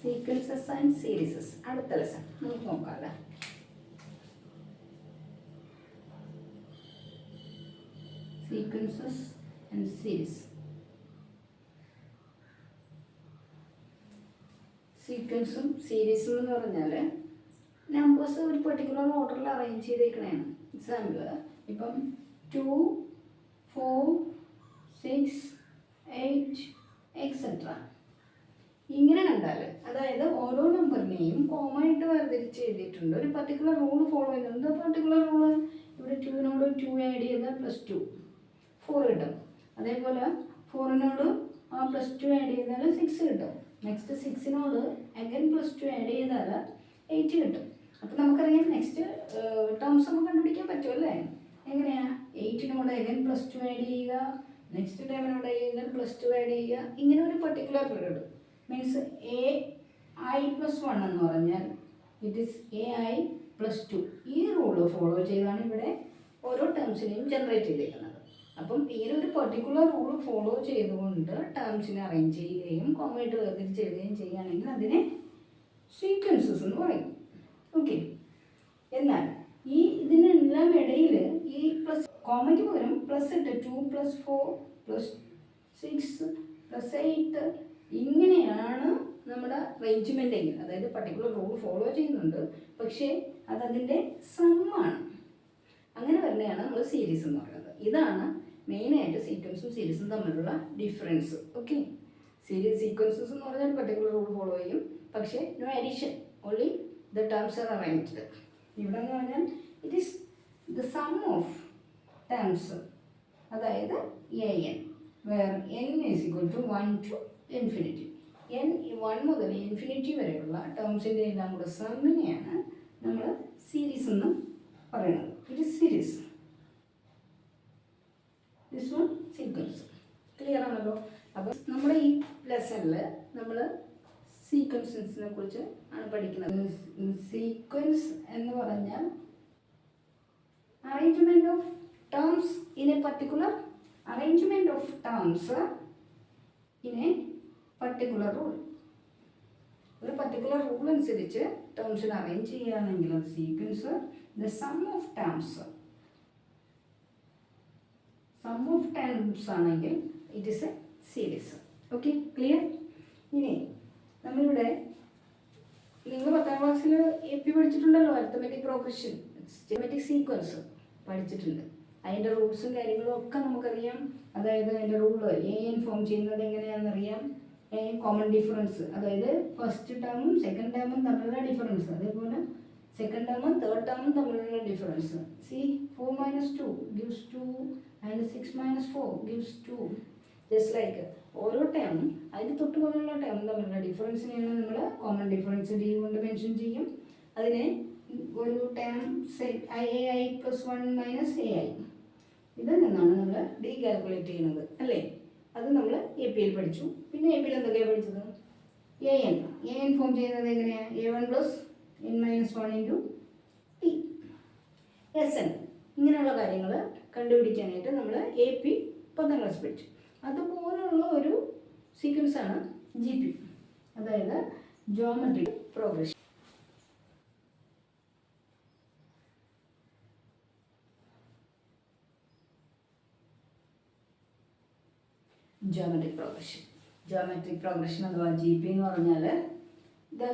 Sequences and സീരീസസ് അടുത്ത lesson നമുക്ക് നോക്കാമല്ലേ. Sequences and series. സീക്വൻസും സീരീസും എന്ന് പറഞ്ഞാൽ നമ്പേഴ്സ് ഒരു പെർട്ടിക്കുലർ ഓർഡറിൽ അറേഞ്ച് ചെയ്തേക്കണേണ്. എക്സാമ്പിൾ ഇപ്പം 2, 4, 6, 8 എക്സെട്ര ഇങ്ങനെ കണ്ടാൽ, അതായത് ഓരോ നമ്പറിനെയും കോമായിട്ട് വേർതിരിച്ച് എഴുതിയിട്ടുണ്ട്. ഒരു പർട്ടിക്കുലർ റൂൾ ഫോളോ ചെയ്യുന്നത്. എന്താ പർട്ടിക്കുലർ റൂള്? ഇവിടെ 2നോട് 2 ആഡ് ചെയ്താൽ +2 4 കിട്ടും. അതേപോലെ 4നോട് +2 ആഡ് ചെയ്താൽ 6 കിട്ടും. നെക്സ്റ്റ് 6നോട് അഗൈൻ +2 ആഡ് ചെയ്താൽ 8 കിട്ടും. അപ്പോൾ നമുക്കറിയാം നെക്സ്റ്റ് ടേംസ് നമുക്ക് കണ്ടുപിടിക്കാൻ പറ്റുമല്ലേ? എങ്ങനെയാണ്? 8നോട് അഗൈൻ +2 ആഡ് ചെയ്യുക, നെക്സ്റ്റ് ടൈമിനോട് ചെയ്യുന്നത് +2 ആഡ് ചെയ്യുക. ഇങ്ങനെ ഒരു പർട്ടിക്കുലർ പീരീഡ് മീൻസ് AI+1 എന്ന് പറഞ്ഞാൽ ഇറ്റ് ഈസ് AI+2. ഈ റൂള് ഫോളോ ചെയ്താണ് ഇവിടെ ഓരോ ടേംസിനെയും ജനറേറ്റ് ചെയ്തേക്കുന്നത്. അപ്പം ഇങ്ങനെ ഒരു പർട്ടിക്കുലർ റൂൾ ഫോളോ ചെയ്തുകൊണ്ട് ടേംസിനെ അറേഞ്ച് ചെയ്യുകയും കോമയായിട്ട് വേർതിരിച്ച് എഴുതുകയും ചെയ്യുകയാണെങ്കിൽ അതിനെ സീക്വൻസസ് എന്ന് പറയും. ഓക്കെ. എന്നാൽ ഇതിനെല്ലാം ഇടയിൽ ഈ പ്ലസ് കോമയ്ക്ക് പകരം പ്ലസ് ഇട്ട് 2 + 4 + 6 + 8 ഇങ്ങനെയാണ് നമ്മുടെ അറേഞ്ച്മെൻ്റ് എങ്കിൽ, അതായത് പർട്ടിക്കുലർ റൂൾ ഫോളോ ചെയ്യുന്നുണ്ട്, പക്ഷേ അതതിൻ്റെ സമ്മാണ്. അങ്ങനെ വരുന്നതാണ് നമ്മൾ സീരീസ് എന്ന് പറയുന്നത്. ഇതാണ് മെയിനായിട്ട് സീക്വൻസും സീരീസും തമ്മിലുള്ള ഡിഫറൻസ്. ഓക്കെ. സീക്വൻസസ് എന്ന് പറഞ്ഞാൽ പർട്ടിക്കുലർ റൂൾ ഫോളോ ചെയ്യും, പക്ഷേ no addition, only the terms are arranged. ഇവിടെ എന്ന് പറഞ്ഞാൽ it is the sum of terms, അതായത് an, where n = 1 to infinity. n1 മുതൽ ഇൻഫിനിറ്റി വരെയുള്ള ടേംസിൻ്റെ എല്ലാം കൂടെ സമ്മിനെയാണ് നമ്മൾ സീരീസ് എന്ന് പറയുന്നത്. It is series. This one sequence. Clear ആണല്ലോ? അപ്പോൾ നമ്മുടെ ഈ ലെസണിൽ നമ്മൾ സീക്വൻസസിനെ കുറിച്ച് ആണ് പഠിക്കുന്നത്. സീക്വൻസ് എന്ന് പറഞ്ഞാൽ arrangement of terms in a particular arrangement of terms in a particular rule. ഒരു പർട്ടിക്കുലർ റൂൾ അനുസരിച്ച് ടേംസിനെ അറേഞ്ച് ചെയ്യുകയാണെങ്കിൽ അത് sequence. The sum of terms ആണെങ്കിൽ it is a series. Okay, clear? ഇനി നമ്മളിവിടെ നിങ്ങൾ 10ാം ക്ലാസ്സിൽ AP പഠിച്ചിട്ടുണ്ടല്ലോ, അരിത്തമെറ്റിക് പ്രോഗ്രഷൻ, സിസ്റ്റമാറ്റിക് സീക്വൻസ് പഠിച്ചിട്ടുണ്ട്. അതിൻ്റെ റൂൾസും കാര്യങ്ങളും ഒക്കെ നമുക്കറിയാം. അതായത് അതിൻ്റെ റൂള് an ഫോം ചെയ്യുന്നത് എങ്ങനെയാണെന്നറിയാം. കോമൺ ഡിഫറൻസ്, അതായത് ഫസ്റ്റ് ടേമും സെക്കൻഡ് ടേമും തമ്മിലുള്ള ഡിഫറൻസ്, അതേപോലെ സെക്കൻഡ് ടേമും തേർഡ് ടേമും തമ്മിലുള്ള difference. 4 - 2 gives 2 and 6 - 4 gives 2. Just like ഓരോ ടേമും അതിന് തൊട്ട് പോലുള്ള ടേമും തമ്മിലുള്ള ഡിഫറൻസിനെയാണ് നമ്മൾ കോമൺ ഡിഫറൻസ് D കൊണ്ട് മെൻഷൻ ചെയ്യും. അതിനെ ഒരു ടേം ai+1 - ai ഇതിൽ നിന്നാണ് നമ്മൾ D കാൽക്കുലേറ്റ് ചെയ്യുന്നത്, അല്ലേ? അത് നമ്മൾ APയിൽ പഠിച്ചു. പിന്നെ APയിൽ എന്തൊക്കെയാണ് പഠിച്ചത്? an ഫോം ചെയ്യുന്നത് എങ്ങനെയാണ്? a1 + n - 1 × t. Sn ഇങ്ങനെയുള്ള കാര്യങ്ങൾ കണ്ടുപിടിക്കാനായിട്ട് നമ്മൾ AP 10ാം ക്ലാസ് പഠിച്ചു. അതുപോലുള്ള ഒരു സീക്വൻസാണ് GP, അതായത് ജോമെട്രിക് പ്രോഗ്രഷൻ. ജോമെട്രിക് പ്രോഗ്രഷൻ അഥവാ GP എന്ന് പറഞ്ഞാൽ ഇത്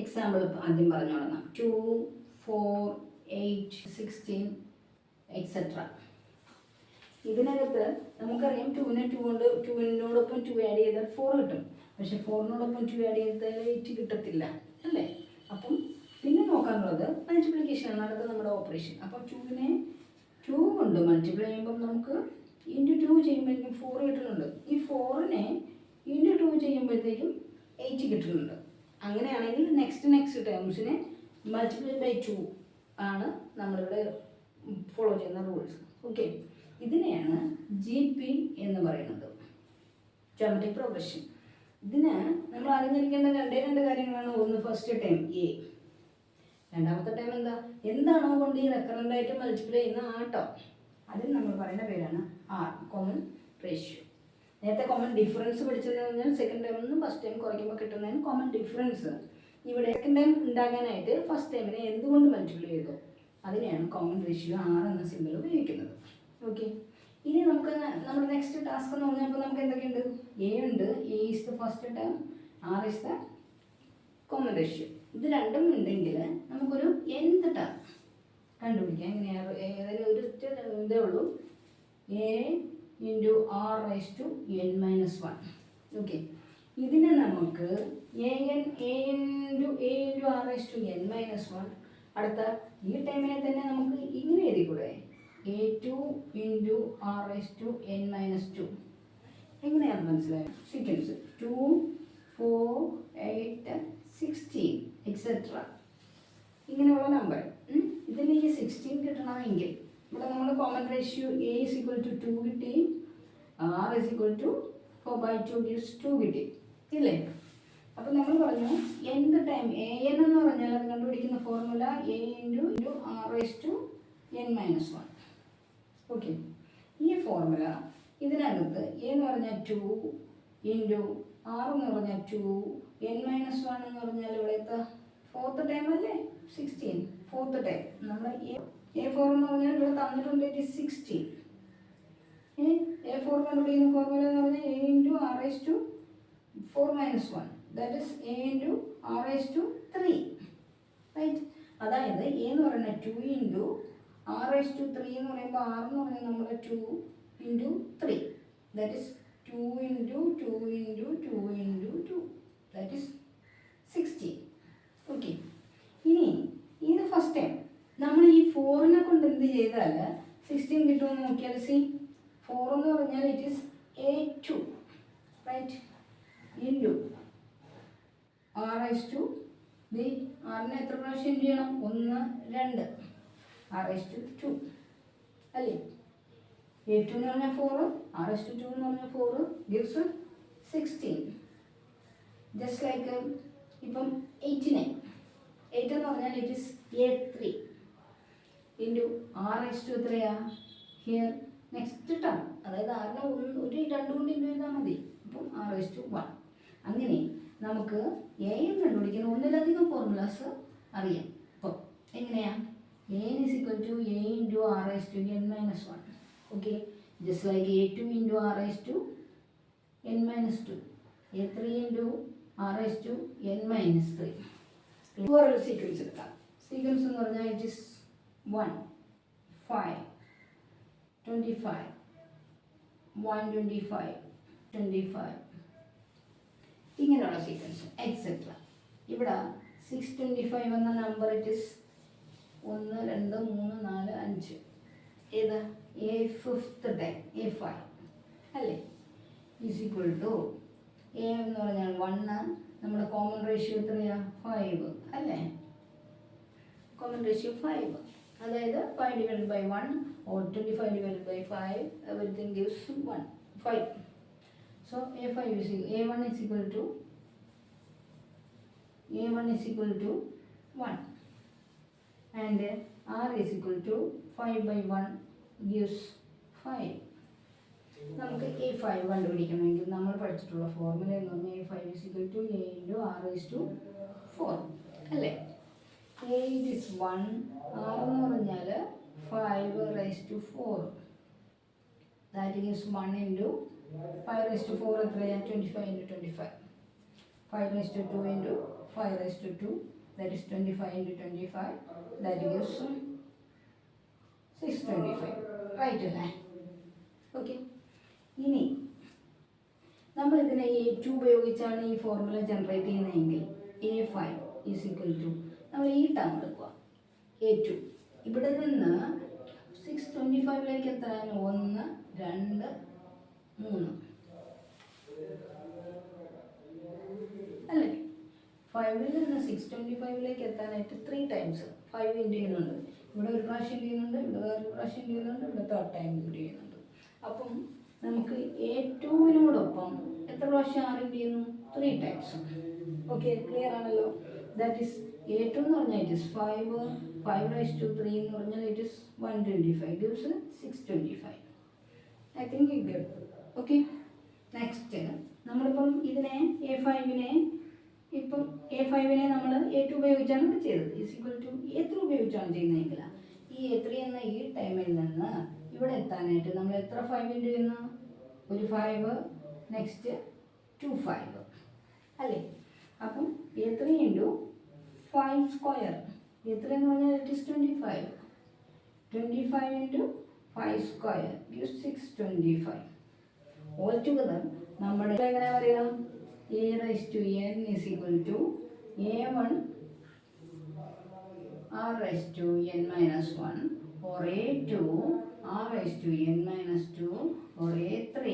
എക്സാമ്പിൾ ആദ്യം പറഞ്ഞു തുടങ്ങാം. 2, 4, 8, 16 എക്സെട്ര. ഇതിനകത്ത് നമുക്കറിയാം 2നെ 2 കൊണ്ട് 2നോടൊപ്പം 2 ആഡ് ചെയ്താൽ 4 കിട്ടും. പക്ഷെ 4നോടൊപ്പം 2 ആഡ് ചെയ്താൽ 8 കിട്ടത്തില്ല, അല്ലേ? അപ്പം പിന്നെ നോക്കാനുള്ളത് മൾട്ടിപ്ലിക്കേഷനാണ്, അടുത്ത നമ്മുടെ ഓപ്പറേഷൻ. അപ്പം 2നെ 2 കൊണ്ട് മൾട്ടിപ്ലൈ ചെയ്യുമ്പം നമുക്ക് × 2 ചെയ്യുമ്പോഴേക്കും 4 കിട്ടുന്നുണ്ട്. ഈ 4നെ × 2 ചെയ്യുമ്പോഴത്തേക്കും 8 കിട്ടുന്നുണ്ട്. അങ്ങനെയാണെങ്കിൽ നെക്സ്റ്റ് ടേംസിനെ മൾട്ടിപ്ലൈ ബൈ 2 ആണ് നമ്മളിവിടെ ഫോളോ ചെയ്യുന്ന റൂൾസ്. ഓക്കെ, ഇതിനെയാണ് GP എന്ന് പറയുന്നത്, ജോമെട്രിക് പ്രോഗ്രഷൻ. ഇതിന് നമ്മൾ അറിഞ്ഞിരിക്കേണ്ട രണ്ട് കാര്യങ്ങളാണ്. ഒന്ന് ഫസ്റ്റ് ടൈം A, രണ്ടാമത്തെ ടൈം എന്താണോ കൊണ്ട് ഈ റെക്കറൻ്റായിട്ട് മൾട്ടിപ്ലൈ ചെയ്യുന്ന ആ ടേം, അതിന് നമ്മൾ പറയുന്ന പേരാണ് R, കോമൺ റേഷ്യോ. നേരത്തെ കോമൺ ഡിഫറൻസ് പഠിച്ചതെന്ന് പറഞ്ഞാൽ സെക്കൻഡ് ടൈമിൽ നിന്ന് ഫസ്റ്റ് ടൈം കുറയ്ക്കുമ്പോൾ കിട്ടുന്നതിന് കോമൺ ഡിഫറൻസ്. ഇവിടെ സെക്കൻഡ് ടൈം ഉണ്ടാകാനായിട്ട് ഫസ്റ്റ് ടൈമിനെ എന്തുകൊണ്ട് മൾട്ടിപ്ലൈ ചെയ്തു, അതിനെയാണ് കോമൺ റേഷ്യോ ആർ എന്ന സിമ്പിൾ ഉപയോഗിക്കുന്നത്. ഓക്കെ, ഇനി നമുക്ക് നമ്മുടെ നെക്സ്റ്റ് ടാസ്ക് എന്ന് പറഞ്ഞപ്പോൾ നമുക്ക് എന്തൊക്കെയുണ്ട്? എ ഉണ്ട്, a is the first time, r is the common ratio. ഇത് രണ്ടും ഉണ്ടെങ്കിൽ നമുക്കൊരു nth ടേം കണ്ടുപിടിക്കാം. എങ്ങനെയാണ്? ഏതായാലും ഒരു ഇതേ ഉള്ളൂ, a into R raise to n-1. Okay, ഇതിനെ നമുക്ക് a into R raise to n-1. അടുത്ത ഈ ടൈമിനെ തന്നെ നമുക്ക് ഇങ്ങനെ എഴുതിക്കൂടെ? a2 into R raise to n-2. എങ്ങനെയാണ് മനസ്സിലായത്? സീക്വൻസ് 2, 4, 8, 16 എക്സെട്ര ഇങ്ങനെയുള്ള നമ്പർ. ഇതിന് ഈ 16 കിട്ടണമെങ്കിൽ ഇവിടെ നമ്മൾ common ratio a is equal to 2 കിട്ടി, r is equal to 4/2 gives 2 കിട്ടി ഇല്ലേ? അപ്പോൾ നമ്മൾ പറഞ്ഞു nth ടൈം എ എൻ എന്ന് പറഞ്ഞാൽ അത് കണ്ടുപിടിക്കുന്ന formula a into R raise to n-1. Okay, ഈ ഫോർമുല ഇതിനകത്ത് എ എന്ന് പറഞ്ഞാൽ 2 ഇൻറ്റു ആർ എന്ന് പറഞ്ഞാൽ 2, n-1 എന്ന് പറഞ്ഞാൽ ഇവിടുത്തെ ഫോർത്ത് ടൈം അല്ലേ 16, ഫോർത്ത് ടൈം. നമ്മൾ A4 എന്ന് പറഞ്ഞാൽ ഇവിടെ തന്നിട്ടുണ്ട്, ഇറ്റ് ഈസ് 16. A4 കണ്ടുപിടിക്കുന്ന ഫോർമുല എന്ന് പറഞ്ഞാൽ a into R raise to 4-1, that is a into R raise to 3, right? അതായത് എ എന്ന് പറയുന്നത് 2 ഇൻറ്റു ആർ റൈസ് ടു 3 എന്ന് പറയുമ്പോൾ ആർ എന്ന് പറഞ്ഞാൽ നമ്മുടെ 2 into 3, that is 2 into 2 into 2 into 2, that is 60. Okay, ഇനി ഇത് ഫസ്റ്റ് ടൈം നമ്മൾ ഈ 4നെ കൊണ്ട് എന്ത് ചെയ്താൽ 16 കിട്ടുമെന്ന് നോക്കിയാൽ, സി 4 എന്ന് പറഞ്ഞാൽ it is A2, right, into R raise to the ആറിനെ എത്ര പ്രാവശ്യം ഇൻറ്റു ചെയ്യണം? 1, 2, ആർ റൈസ് ടു 2 അല്ലേ? A2 എന്ന് പറഞ്ഞാൽ 4, ആർ റൈസ് ടു 2 എന്ന് പറഞ്ഞാൽ 4 ഗിവ്സ് 16. ജസ്റ്റ് ലൈക്ക് ഇപ്പം 8 എന്ന് പറഞ്ഞാൽ it is A3 into R raise to എത്രയാ? ഹിയർ നെക്സ്റ്റ് ടേം, അതായത് ആറിനെ ഒരു 2 കൊണ്ട് ഇൻറ്റു ചെയ്താൽ മതി. അപ്പം ആർ റൈസ് ടു 1. അങ്ങനെ നമുക്ക് എയും കണ്ടുപിടിക്കുന്ന ഒന്നിലധികം ഫോർമുലാസ് അറിയാം. അപ്പോൾ എങ്ങനെയാണ്? A is equal to A into R raise to n-1. Okay, just like A2 into R raise to n-2, A3 into R raise to n-3. വേറൊരു സീക്വൻസ് എടുക്കാം. സീക്വൻസ് എന്ന് പറഞ്ഞാൽ ഇറ്റ് ഇസ് 1, 5, 25, 125, 25 ഇങ്ങനെയുള്ള സീക്വൻസ് എക്സെട്ര. ഇവിടെ 625 എന്ന number it is 1, 2, 3, 4, 5. ഏത്? A5th time A5 അല്ലേ? Is equal to A എന്ന് പറഞ്ഞാൽ 1, നമ്മുടെ കോമൺ റേഷ്യോ എത്രയാ? 5 അല്ലേ? കോമൺ റേഷ്യോ 5, അതായത് 5 divided by 1 or 25 divided by 5, everything gives 5. So A1 is equal to 1 and R is equal to 5 by 1 gives 5. നമുക്ക് A5 കണ്ടുപിടിക്കണമെങ്കിൽ നമ്മൾ പഠിച്ചിട്ടുള്ള ഫോർമുല എന്ന് പറഞ്ഞാൽ A5 is equal to A into R raised to 4 അല്ലേ? A is 1, R എന്ന് പറഞ്ഞാൽ 5 raised to 4, that is 1 into 5 raised to 4 എത്രയാണ്? 25 into 25. 5 raised to 2 into 5 raised to 2, that is 25 into 25, that gives 625, right അല്ലേ? Okay, ഇനി നമ്മൾ ഇതിനെ A2 ഉപയോഗിച്ചാണ് ഈ ഫോർമുല ജനറേറ്റ് ചെയ്യുന്നതെങ്കിൽ A5 ഈസ് ഈക്വൽ ടു നമ്മൾ ഈ ടേം എടുക്കുക A2. ഇവിടെ നിന്ന് 625ലേക്ക് എത്താൻ 1, 2, 3 അല്ലേ? 5ൽ നിന്ന് 625ലേക്ക് എത്താനായിട്ട് 3 ടൈംസ് 5 ഇൻറ്റു ചെയ്യുന്നുണ്ട്. ഇവിടെ ഒരു പ്രാവശ്യം ചെയ്യുന്നുണ്ട്, ഇവിടെ വേറൊരു പ്രാവശ്യം ചെയ്യുന്നുണ്ട്, ഇവിടെ 3rd ടൈം ഇൻറ്റു ചെയ്യുന്നുണ്ട്. അപ്പം നമുക്ക് A2വിനോടൊപ്പം എത്ര പ്രാവശ്യം R ഇൻറ്റു ചെയ്യുന്നു? 3 ടൈംസ്. ഓക്കെ, ക്ലിയർ ആണല്ലോ? ദാറ്റ് ഈസ് A2 എന്ന് പറഞ്ഞാൽ ഇറ്റ് ഇസ് 5 raised to 3 എന്ന് പറഞ്ഞാൽ it is 125, gives 625. I think you get. Okay, next നമ്മളിപ്പം ഇതിനെ A5-നെ ഇപ്പം A5-നെ നമ്മൾ A2 ഉപയോഗിച്ചാണ് ഇവിടെ ചെയ്തത്. A3 ഉപയോഗിച്ചാണ് ചെയ്യുന്നതെങ്കിൽ ഈ A3 എന്ന ഈ ടൈമിൽ നിന്ന് ഇവിടെ എത്താനായിട്ട് നമ്മൾ എത്ര 5 ഇൻറ്റു ചെയ്യുന്നു? ഒരു 5, നെക്സ്റ്റ് 2 5 അല്ലേ? അപ്പം A3 ഇൻറ്റു 5 സ്ക്വയർ, A3 എന്ന് പറഞ്ഞാൽ it is 25. 25 into 5 square gives 625. All together നമ്മുടെ എങ്ങനെ പറയാം? A raised to n is equal to A1 R raised to n minus 1 or A2 R raised to n minus 2 or A3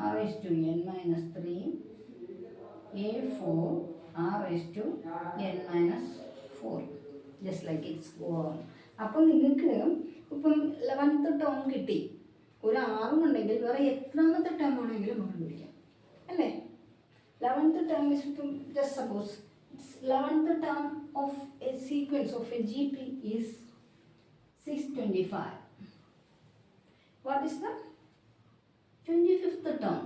R raised to n minus 3 A4 R raised to n minus 4 just like it's go on. അപ്പം നിങ്ങൾക്ക് ഇപ്പം 11th term കിട്ടി, ഒരു 6 ഉണ്ടെങ്കിൽ വേറെ എത്രാമത്തെ term ആണെങ്കിലും നമുക്ക് പിടിക്കാം അല്ലേ? 11th term is, just suppose it's 11th term of a sequence of a GP is 625. What is the 25th term?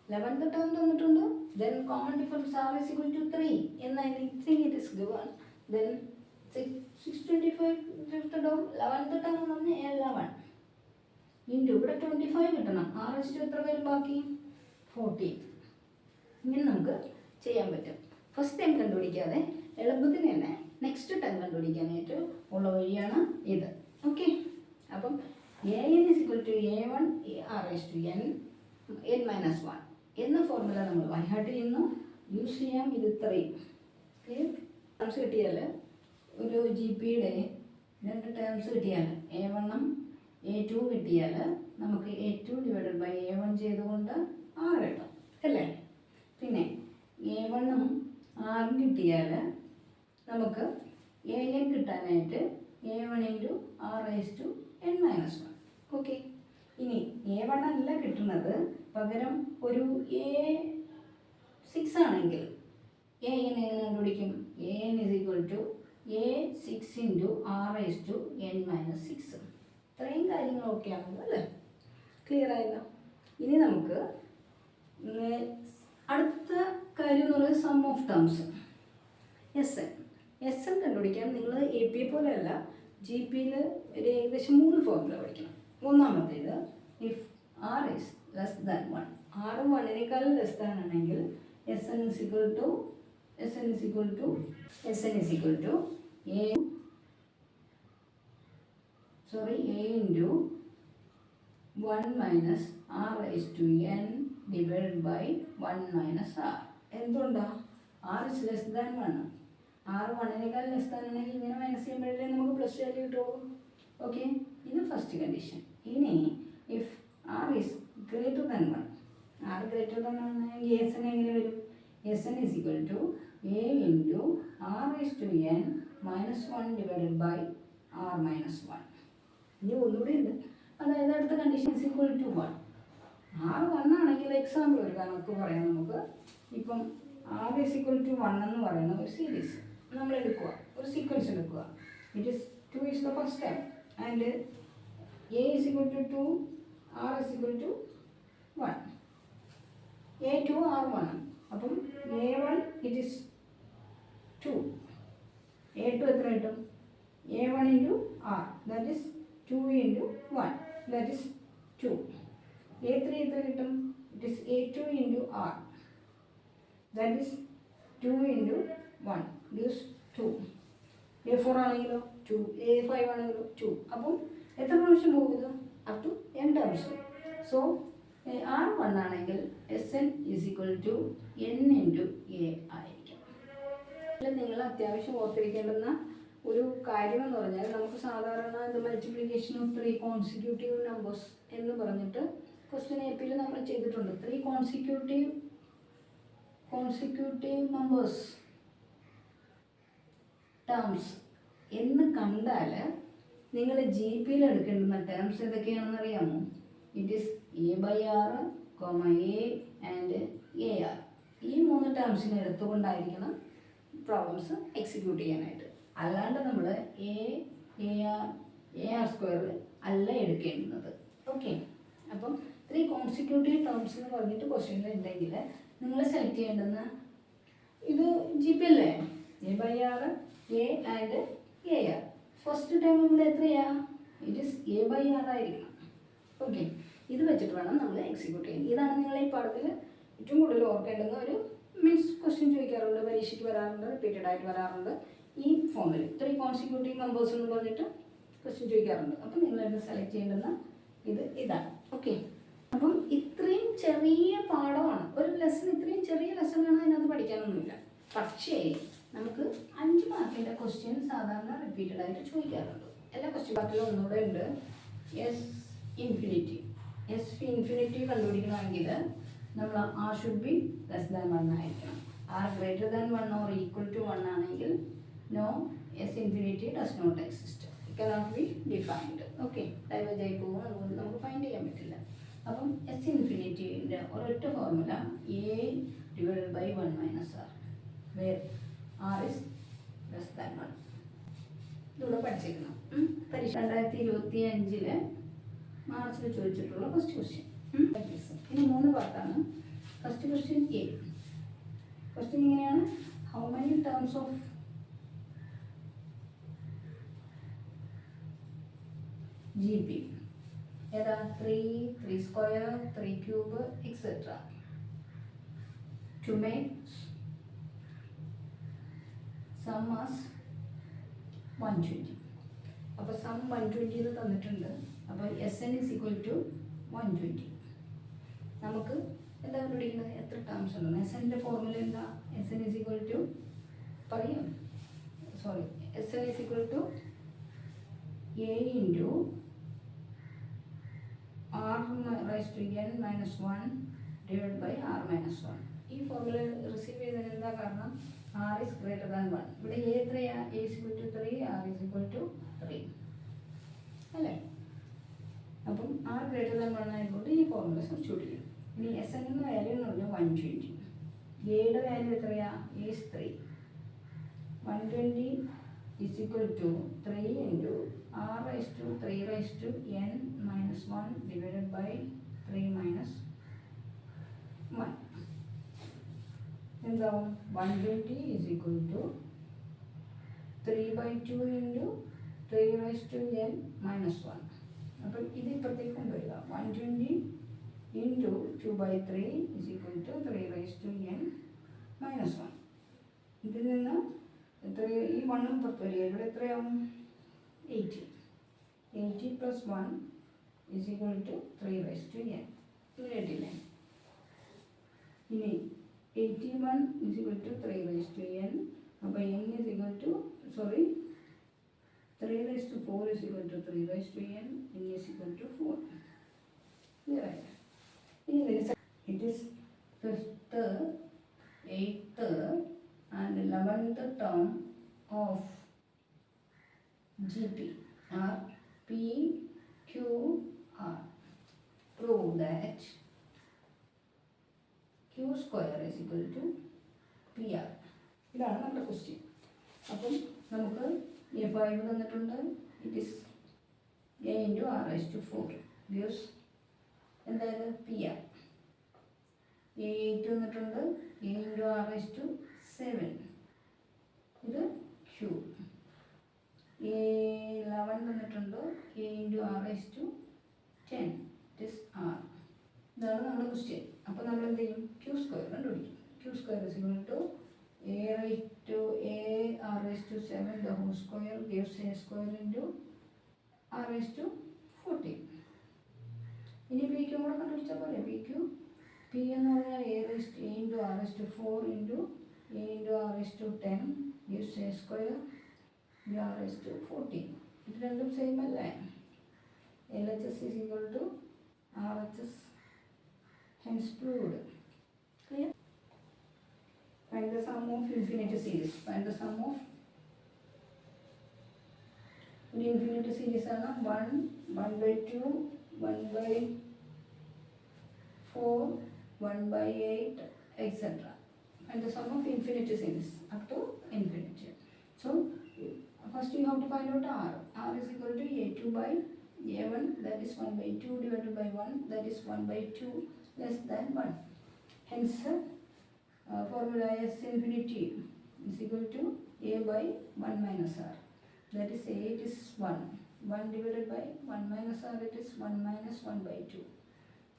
11th term തന്നിട്ടുണ്ട്. Then common difference R is equal to 3. And I think it is given. Then 625 fifth term, 11th term എന്ന് പറഞ്ഞാൽ 11 into ഇവിടെ 25 കിട്ടണം. R is to എത്ര പേരും ബാക്കി? 14. ഇങ്ങനെ നമുക്ക് ചെയ്യാൻ പറ്റും. ഫസ്റ്റ് ടൈം കണ്ടുപിടിക്കാതെ എളുപ്പത്തിന് തന്നെ നെക്സ്റ്റ് ടൈം കണ്ടുപിടിക്കാനായിട്ട് ഉള്ള വഴിയാണ് ഇത്. ഓക്കെ, അപ്പം AN is equal to A1 R raised to n minus 1 എന്ന ഫോർമുല നമ്മൾ ബൈഹാർട്ട് ചെയ്യുന്നു. യൂസ് ചെയ്യാം ഇത് ഇത്രയും. ടേംസ് കിട്ടിയാൽ ഒരു GPയുടെ 2 ടേംസ് കിട്ടിയാൽ A1ഉം A2 കിട്ടിയാൽ നമുക്ക് A2 ഡിവൈഡഡ് ബൈ A1 ചെയ്തുകൊണ്ട് R കിട്ടും അല്ലേ? പിന്നെ A1ഉം Rഉം കിട്ടിയാൽ നമുക്ക് AN കിട്ടാനായിട്ട് A1 into R raise to n minus 1. Okay, ഇനി A1 അല്ല കിട്ടുന്നത്, പകരം ഒരു A6 ആണെങ്കിൽ AN എങ്ങനെ കണ്ടുപിടിക്കും? AN is equal to A6 into R raise to n minus 6. ഇത്രയും കാര്യങ്ങളൊക്കെയാണല്ലോ അല്ലേ? ക്ലിയർ ആയല്ലോ? ഇനി നമുക്ക് അടുത്ത കാര്യം എന്ന് പറയുന്നത് sum of terms. S N കണ്ടുപിടിക്കാൻ നിങ്ങൾ AP പോലെയല്ല, GPയിൽ ഒരു ഏകദേശം 3 ഫോർമുല പഠിക്കണം. ഒന്നാമത്തേത്, if R is less than 1, R 1-നേക്കാൾ ലെസ് ദാൻ ആണെങ്കിൽ SN is equal to A into 1 minus R raised to n divided by 1 minus R. എന്തുകൊണ്ടാണ്? R is less than 1. R 1-നേക്കാൾ ലെസ് ദാൻ ആണെങ്കിൽ ഇങ്ങനെ minus ചെയ്യുമ്പോഴേ നമുക്ക് plus value കിട്ടുള്ളൂ. Okay, ഇത് ഫസ്റ്റ് കണ്ടീഷൻ. ഇനി if R is greater than 1, R greater than 1 ആണെങ്കിൽ SN എങ്ങനെ വരും? SN is equal to A into R raised to n minus 1 divided by R minus 1. ഇനി ഒന്നുകൂടി ഉണ്ട്, അതായത് അടുത്ത condition is equal to 1. R 1 ആണെങ്കിൽ എക്സാമ്പിൾ ഒരു കണക്ക് പറയാം നമുക്ക്. ഇപ്പം R is equal to 1 എന്ന് പറയുന്ന ഒരു സീരീസ് നമ്മൾ എടുക്കുക, ഒരു സീക്വൻസ് എടുക്കുക. It is 2 is the first step and A is equal to 2, R is equal to 1. A2 R1. അപ്പം A1 it is 2, A2 എത്ര കിട്ടും? A1 into R, that is 2 into 1, that is 2. A3 എത്ര കിട്ടും? It is A2 into R, that is 2 into 1 gives 2. A4 ആണെങ്കിലോ 2, A5 ആണെങ്കിലോ 2. അപ്പം എത്ര പ്രാവശ്യം പോകുന്നത്? Up to n terms. So R1 ആണെങ്കിൽ SN is equal to n into A ആയിരിക്കും. നിങ്ങൾ അത്യാവശ്യം ഓർത്തിരിക്കേണ്ടുന്ന ഒരു കാര്യമെന്ന് പറഞ്ഞാൽ, നമുക്ക് സാധാരണ ഇത് മൾട്ടിപ്ലിക്കേഷൻ ഓഫ് 3 കോൺസിക്യൂട്ടീവ് നമ്പേഴ്സ് എന്ന് പറഞ്ഞിട്ട് ക്വസ്റ്റ്യൻ APയിൽ നമ്മൾ ചെയ്തിട്ടുണ്ട്. 3 കോൺസിക്യൂട്ടീവ് നമ്പേഴ്സ് ടേംസ് എന്ന് കണ്ടാൽ നിങ്ങൾ GPയിൽ എടുക്കേണ്ടുന്ന ടേംസ് ഏതൊക്കെയാണെന്ന് അറിയാമോ? It is A/R, A and AR. ഈ 3 ടേംസിനെ എടുത്തുകൊണ്ടായിരിക്കണം പ്രോബ്ലംസ് എക്സിക്യൂട്ട് ചെയ്യാനായിട്ട്. അല്ലാണ്ട് നമ്മൾ AR സ്ക്വയർ അല്ല എടുക്കേണ്ടുന്നത്. ഓക്കെ, അപ്പം 3 കോൺസിക്യൂട്ടീവ് ടേംസ് എന്ന് പറഞ്ഞിട്ട് ക്വസ്റ്റ്യനിൽ ഉണ്ടെങ്കിൽ നിങ്ങൾ സെലക്ട് ചെയ്യേണ്ടുന്ന ഇത് ജി പി അല്ലേ, a by r, a and a r. First time ഇവിടെ എത്രയാ, it is a by r ആയിരിക്കണം. ഓക്കെ, ഇത് വെച്ചിട്ട് വേണം നമ്മൾ എക്സിക്യൂട്ട് ചെയ്യാൻ. ഇതാണ് നിങ്ങൾ ഈ പാഠത്തിൽ ഏറ്റവും കൂടുതൽ ഓർക്കേണ്ടുന്ന ഒരു മീൻസ് ക്വസ്റ്റ്യൻ ചോദിക്കാറുണ്ട്, പരീക്ഷയ്ക്ക് വരാറുണ്ട്, റിപ്പീറ്റഡ് ആയിട്ട് വരാറുണ്ട്. ഈ ഫോമിൽ 3 കോൺസിക്യൂട്ടീവ് നമ്പേഴ്സ് എന്ന് പറഞ്ഞിട്ട് ക്വസ്റ്റ്യൻ ചോദിക്കാറുണ്ട്. അപ്പോൾ നിങ്ങളത് സെലക്ട് ചെയ്യേണ്ടുന്ന ഇതാണ്. ഓക്കെ, അപ്പം ഇത്രയും ചെറിയ പാഠമാണ് ഒരു ലെസൺ. ഇത്രയും ചെറിയ ലെസണാണ്, അതിനകത്ത് പഠിക്കാനൊന്നുമില്ല. പക്ഷേ നമുക്ക് 5 മാർക്കിൻ്റെ ക്വസ്റ്റ്യൻ സാധാരണ റിപ്പീറ്റഡ് ആയിട്ട് ചോദിക്കാറുണ്ട്. എല്ലാ ക്വസ്റ്റ്യൻ പാർട്ടിലും ഒന്നുകൂടെ ഉണ്ട്, എസ് ഇൻഫിനിറ്റി. എസ് ഇൻഫിനിറ്റി കണ്ടുപിടിക്കണമെങ്കിൽ നമ്മൾ R should be less than 1 ആയിരിക്കണം. R greater than 1 or equal to 1 ആണെങ്കിൽ no, S infinity does not exist, it cannot be defined. Okay, diverge ആയി പോകും, അതുകൊണ്ട് നമുക്ക് ഫൈൻഡ് ചെയ്യാൻ പറ്റില്ല. അപ്പം എസ് ഇൻഫിനിറ്റിൻ്റെ ഒരൊറ്റ formula a divided by 1 minus r, where r is less than 1. ഇതിവിടെ പഠിച്ചേക്കണം. പരീക്ഷ 2025 മാർച്ചിൽ ചോദിച്ചിട്ടുള്ള ഫസ്റ്റ് ക്വസ്റ്റ്യൻ. ഇനി 3 പാർട്ടാണ്. First question a. ക്വസ്റ്റ്യൻ ഇങ്ങനെയാണ്, how many terms of G P, ഏതാ 3 square, 3 cube etcetera, to make sum as 120. അപ്പോൾ സം 120 തന്നിട്ടുണ്ട്. അപ്പോൾ S N is equal to 120. നമുക്ക് എന്താ കണ്ടുപിടിക്കുന്നത്, എത്ര ടേംസ് ഉണ്ടെന്ന്. എസ് എൻ്റെ ഫോർമുല എന്താ, S N is equal to പറയാം, sorry, S N is equal to A into R raise to N minus 1 divide by R minus 1. ഈ ഫോർമുല റിസീവ് ചെയ്തതിന് എന്താ കാരണം, ആർ ഇസ് ഗ്രേറ്റർ ദാൻ 1. ഇവിടെ a എത്രയാ, a is equal to 3, r is equal to 3 അല്ലേ. അപ്പം R greater than 1 ആയതുകൊണ്ട് ഈ ഫോർമുല സബ്സ്റ്റിറ്റ്യൂട്ട് ചെയ്യും. ഇനി എസ് എൻ എന്ന വാല്യൂ എന്ന് പറഞ്ഞാൽ 120. എയുടെ വാല്യൂ എത്രയാ, a is 3. 120 is equal to 3 into r raised to 3 raised to n minus 1 divided by 3 minus 1. എന്താവും, 120 is equal to 3 by 2 into 3 raised to n minus 1. അപ്പോൾ ഇത് ഇപ്പുറത്തേക്ക് കൊണ്ടുവരിക. 120 into 2 by 3 is equal to 3 raised to n minus 1. ഇതിൽ നിന്ന് എത്ര, ഈ 1 പുറത്ത് വരിക, ഇവിടെ എത്രയാവും, 80. 80 plus 1 is equal to 3 raised to n. ഇങ്ങനെ കേട്ടില്ലേ. ഇനി 81 is equal to 3 raised to n. അപ്പോൾ n is equal to, sorry, 3 raised to 4 is equal to 3 raised to n. n is equal to 4. Clear ആയില്ലേ. ഇനി it is 5th, 8th and 11th term of GP are P, Q, R. Prove that Q square is equal to PR. ഇതാണ് നമ്മുടെ question. അപ്പം നമുക്ക് A5 തന്നിട്ടുണ്ട്, it is A into R raise to 4 gives എന്തായത് PR. A8 തന്നിട്ടുണ്ട്, A into R raise to 7, ഇത് Q. A11 തന്നിട്ടുണ്ട്, A into R raise to 10, it is R. ഇതാണ് നമ്മുടെ ക്വസ്റ്റ്യൻ. അപ്പോൾ നമ്മൾ എന്ത് ചെയ്യും, Q സ്ക്വയർ കണ്ടുപിടിക്കും. Q square is equal to A raised to A R raised to 7 the whole square gives A square into R raised to 14. ഇനി P Q കൂടെ കണ്ടുപിടിച്ചാൽ പോലെ, പി ക്യൂ പി എന്ന് പറഞ്ഞാൽ A raised to A into R raised to 4 into A into R raised to 10 gives A square R raised to 14. ഇത് രണ്ടും same അല്ലേ. LHS is equal to RHS, hence proved. Clear? Find the sum of infinity series. Find the sum of infinity series ആണ് 1, 1 by 2, 1 by 4, 1 by 8, etc. Find the sum of infinity series up to infinity. So first you have to find out r. R is equal to A2 by a1 that is 1 by 2 divided by 1 that is 1 by 2 less than 1. Hence formula S infinity is equal to a by 1 minus r. That is a, it is 1. 1 divided by 1 minus r, it is 1 minus 1 by 2.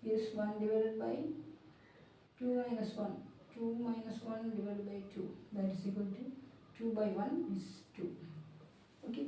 Is 1 divided by 2 minus 1. 2 minus 1 divided by 2. That is equal to 2 by 1 is 2. Okay.